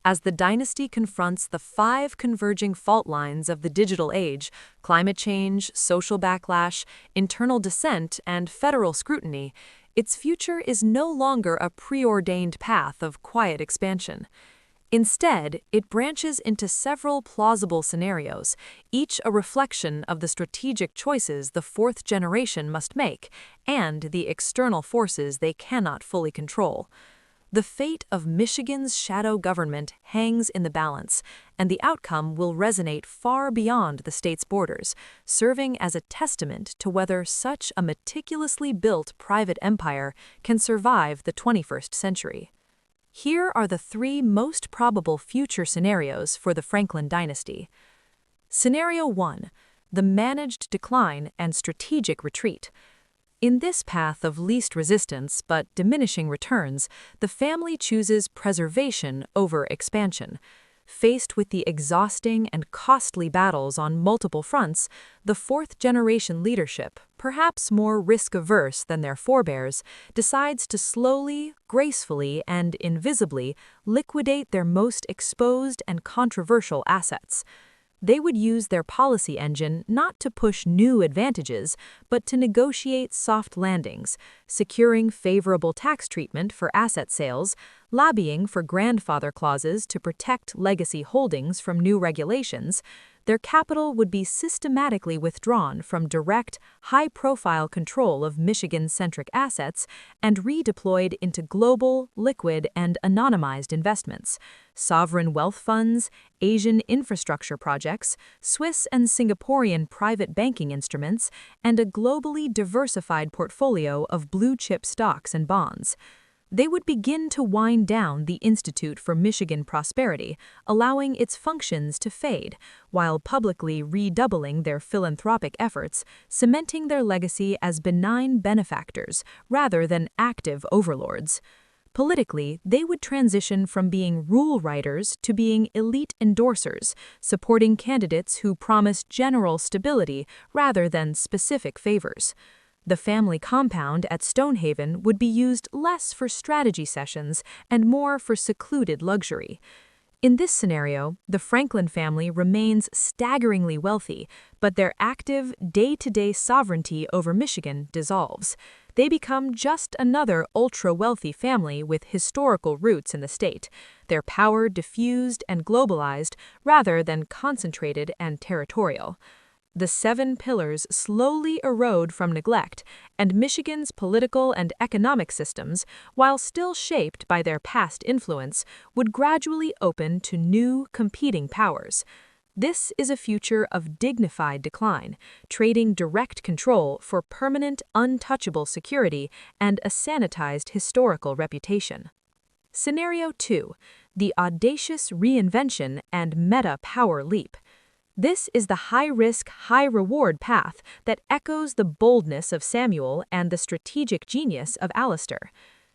As the dynasty confronts the 5 converging fault lines of the digital age, climate change, social backlash, internal dissent, and federal scrutiny, its future is no longer a preordained path of quiet expansion. Instead, it branches into several plausible scenarios, each a reflection of the strategic choices the fourth generation must make and the external forces they cannot fully control. The fate of Michigan's shadow government hangs in the balance, and the outcome will resonate far beyond the state's borders, serving as a testament to whether such a meticulously built private empire can survive the 21st century. Here are the three most probable future scenarios for the Franklin dynasty. Scenario 1. The managed decline and strategic retreat. In this path of least resistance but diminishing returns, the family chooses preservation over expansion. Faced with the exhausting and costly battles on multiple fronts, the fourth-generation leadership, perhaps more risk-averse than their forebears, decides to slowly, gracefully, and invisibly liquidate their most exposed and controversial assets. They would use their policy engine not to push new advantages, but to negotiate soft landings, securing favorable tax treatment for asset sales, lobbying for grandfather clauses to protect legacy holdings from new regulations. Their capital would be systematically withdrawn from direct, high-profile control of Michigan-centric assets and redeployed into global, liquid, and anonymized investments, sovereign wealth funds, Asian infrastructure projects, Swiss and Singaporean private banking instruments, and a globally diversified portfolio of blue-chip stocks and bonds. They would begin to wind down the Institute for Michigan Prosperity, allowing its functions to fade, while publicly redoubling their philanthropic efforts, cementing their legacy as benign benefactors rather than active overlords. Politically, they would transition from being rule writers to being elite endorsers, supporting candidates who promise general stability rather than specific favors. The family compound at Stonehaven would be used less for strategy sessions and more for secluded luxury. In this scenario, the Franklin family remains staggeringly wealthy, but their active, day-to-day sovereignty over Michigan dissolves. They become just another ultra-wealthy family with historical roots in the state, their power diffused and globalized rather than concentrated and territorial. The 7 pillars slowly erode from neglect, and Michigan's political and economic systems, while still shaped by their past influence, would gradually open to new, competing powers. This is a future of dignified decline, trading direct control for permanent, untouchable security and a sanitized historical reputation. Scenario 2. The audacious reinvention and meta-power leap. This is the high-risk, high-reward path that echoes the boldness of Samuel and the strategic genius of Alistair.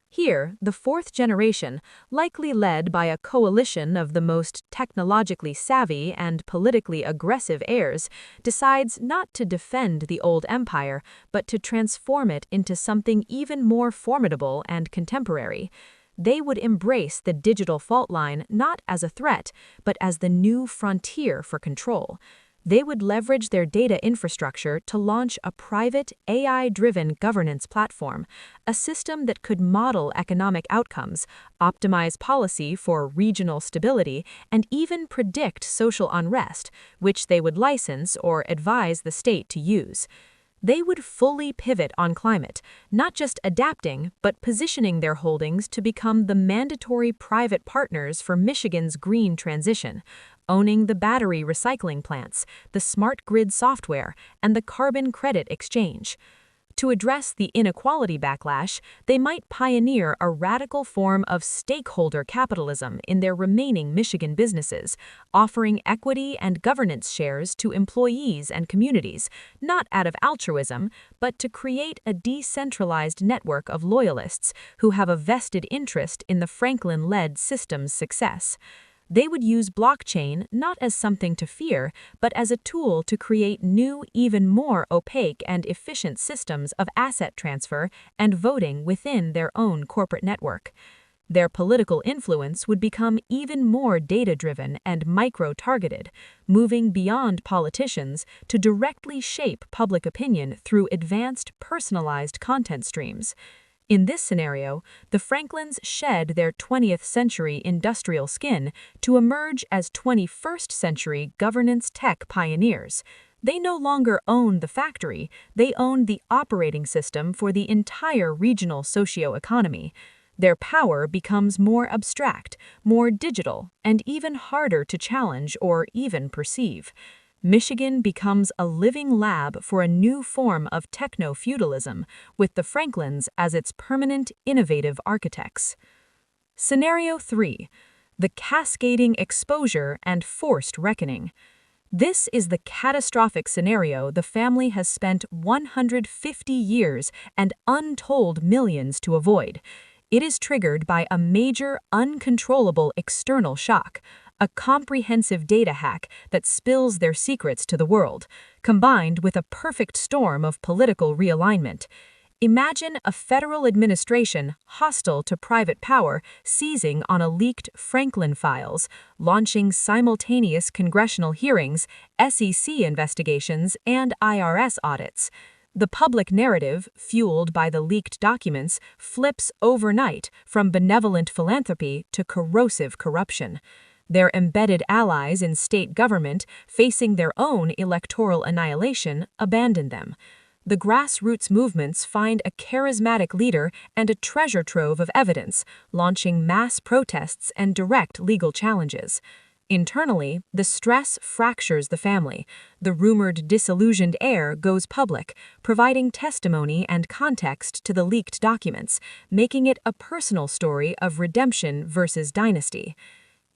Here, the fourth generation, likely led by a coalition of the most technologically savvy and politically aggressive heirs, decides not to defend the old empire, but to transform it into something even more formidable and contemporary. They would embrace the digital fault line not as a threat, but as the new frontier for control. They would leverage their data infrastructure to launch a private, AI-driven governance platform, a system that could model economic outcomes, optimize policy for regional stability, and even predict social unrest, which they would license or advise the state to use. They would fully pivot on climate, not just adapting, but positioning their holdings to become the mandatory private partners for Michigan's green transition, owning the battery recycling plants, the smart grid software, and the carbon credit exchange. To address the inequality backlash, they might pioneer a radical form of stakeholder capitalism in their remaining Michigan businesses, offering equity and governance shares to employees and communities, not out of altruism, but to create a decentralized network of loyalists who have a vested interest in the Franklin-led system's success. They would use blockchain not as something to fear, but as a tool to create new, even more opaque and efficient systems of asset transfer and voting within their own corporate network. Their political influence would become even more data-driven and micro-targeted, moving beyond politicians to directly shape public opinion through advanced, personalized content streams. In this scenario, the Franklins shed their 20th century industrial skin to emerge as 21st century governance tech pioneers. They no longer own the factory, they own the operating system for the entire regional socio-economy. Their power becomes more abstract, more digital, and even harder to challenge or even perceive. Michigan becomes a living lab for a new form of techno-feudalism, with the Franklins as its permanent, innovative architects. Scenario 3. The cascading exposure and forced reckoning. This is the catastrophic scenario the family has spent 150 years and untold millions to avoid. It is triggered by a major, uncontrollable external shock, a comprehensive data hack that spills their secrets to the world, combined with a perfect storm of political realignment. Imagine a federal administration hostile to private power seizing on a leaked Franklin files, launching simultaneous congressional hearings, SEC investigations, and IRS audits. The public narrative, fueled by the leaked documents, flips overnight from benevolent philanthropy to corrosive corruption. Their embedded allies in state government, facing their own electoral annihilation, abandon them. The grassroots movements find a charismatic leader and a treasure trove of evidence, launching mass protests and direct legal challenges. Internally, the stress fractures the family. The rumored disillusioned heir goes public, providing testimony and context to the leaked documents, making it a personal story of redemption versus dynasty.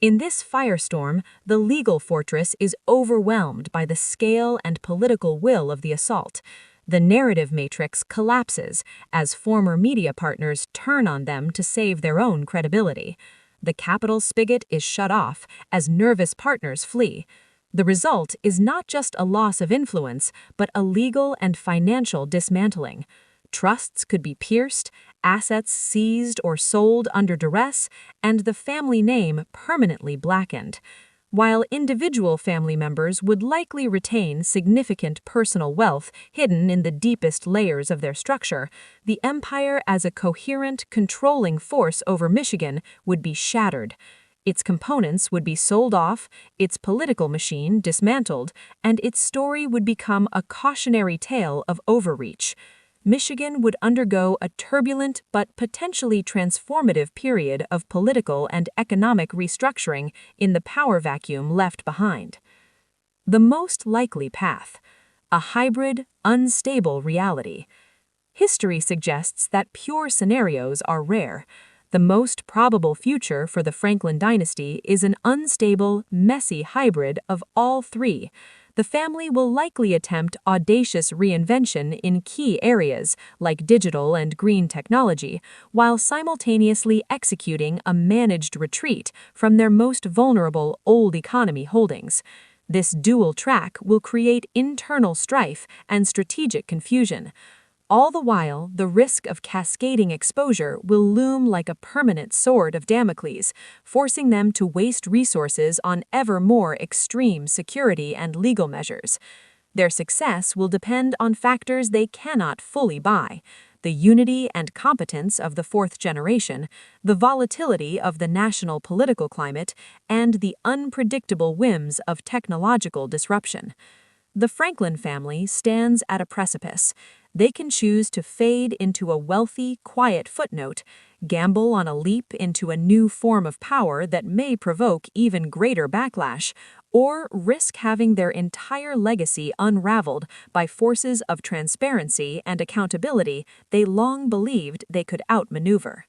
In this firestorm, the legal fortress is overwhelmed by the scale and political will of the assault. The narrative matrix collapses as former media partners turn on them to save their own credibility. The capital spigot is shut off as nervous partners flee. The result is not just a loss of influence, but a legal and financial dismantling. Trusts could be pierced, assets seized or sold under duress, and the family name permanently blackened. While individual family members would likely retain significant personal wealth hidden in the deepest layers of their structure, the empire as a coherent, controlling force over Michigan would be shattered. Its components would be sold off, its political machine dismantled, and its story would become a cautionary tale of overreach. Michigan would undergo a turbulent but potentially transformative period of political and economic restructuring in the power vacuum left behind. The most likely path: a hybrid, unstable reality. History suggests that pure scenarios are rare. The most probable future for the Franklin dynasty is an unstable, messy hybrid of all three. The family will likely attempt audacious reinvention in key areas like digital and green technology, while simultaneously executing a managed retreat from their most vulnerable old economy holdings. This dual track will create internal strife and strategic confusion. All the while, the risk of cascading exposure will loom like a permanent sword of Damocles, forcing them to waste resources on ever more extreme security and legal measures. Their success will depend on factors they cannot fully buy: the unity and competence of the fourth generation, the volatility of the national political climate, and the unpredictable whims of technological disruption. The Franklin family stands at a precipice. They can choose to fade into a wealthy, quiet footnote, gamble on a leap into a new form of power that may provoke even greater backlash, or risk having their entire legacy unraveled by forces of transparency and accountability they long believed they could outmaneuver.